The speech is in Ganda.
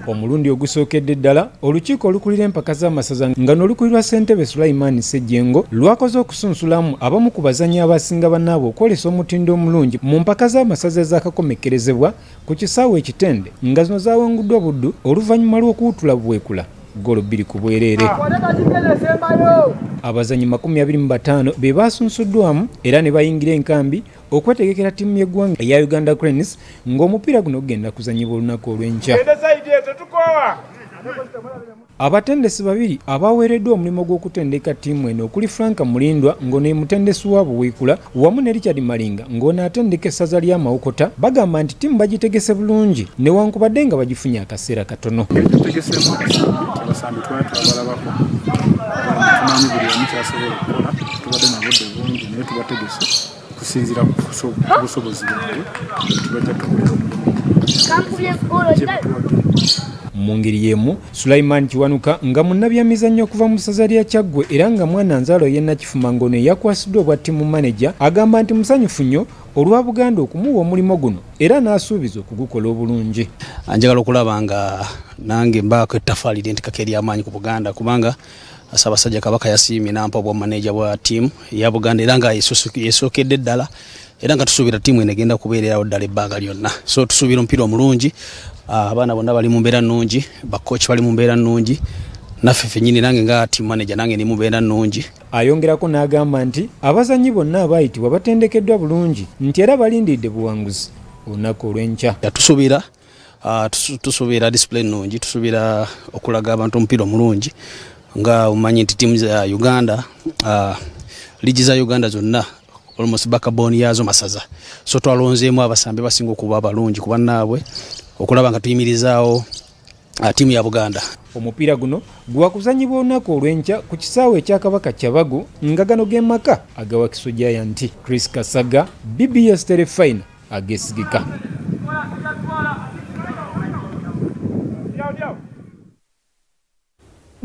Omulundi ogusookedde ddala olukiiko olukulira empaka z'amasaza nga n'olukulirwa ssentebe Sulaiman Ssejjengo lwakoze okusunsulamu abamu ku bazannyi abasinga bannaabwe okwolesa omutindo omulungi mu mpaka z'amasaza ezaakakomekkerezebwa ku kisaawe ekitende nga zino zaawanguddwa buddu oluvannyuma lw'okuwutula bwekula golo 2 ku bwereere. Abazannyi 25 be baasunsuddwamu era ne bayingira enkambi okwetegekera ttiimu y'eggwanga eya Uganda Cranes ng'omupiira guno gugenda kuzannyibwa olunaku olw'enkya. Abatendesi babiri abaweereddwa omulimu gw'okutendeka ttiimu eno okuli Frank Mulindwa ng'ono ye mutendesi waabwe Weekula wamu ne Richard Malinga ng'ono atendeka essaza lya Mawokota bagamba nti ttiimu bagitegese bulungi newankubadde nga bagifunye akaseera katono. Kusinzira ku busobozi bwabwe tubajja mu ngeri y'emu Sulaiman Kiwanuka nga munnabyamizannyo okuva mu ssaza lya Kyaggwe era nga mwana nzaalo ye Nakifuma ngono yakwasiddwa obwa ttiimu manager agamba nti musanyufu nnyo olwa Buganda okumuwa omulimo guno era n'asuubiza okugukola obulungi. Njagala okulaba nga nange mbaako ettafaali ly'enteekateeka ery'amaanyi ku Buganda kubanga Ssaabasajja Kabaka yasiimye nampa obwa manager bwa ttiimu ya Buganda era nga yesookedde ddala era nga tusuubira ttiimu eno egenda kubeererawo ddala ebbanga lyonna. So tusuubira omupiira omulungi, abaana bonna bali mu mbeera nnungi, bakooki bali mu mbeera nnungi, naffe ffennyini nange nga ttiimu manager nange ndi mu mbeera nnungi. Ayongerako n'agamba nti abazannyi bonna abaayitibwa batendekeddwa bulungi nti era balindidde buwanguzi olunaku olw'enkya. Tusuubira display nnungi, tusuubira okulaga abantu omupiira omulungi nga umanyi nti ttiimu za Uganda ligi za Uganda zonna almost backbone yazo Masaza. So twalonzeemu abasambi basinga okuba abalungi ku bannaabwe okulaba nga tuyimirizaawo ttiimu ya Buganda. Omupiira guno gwakuzannyibwa olunaku olw'enkya ku kisaawe ekya Kabaka Kyabaggu nga gano g'emaka agawa Kisojja nti Chris Kasaga BBS Telefine agesigika.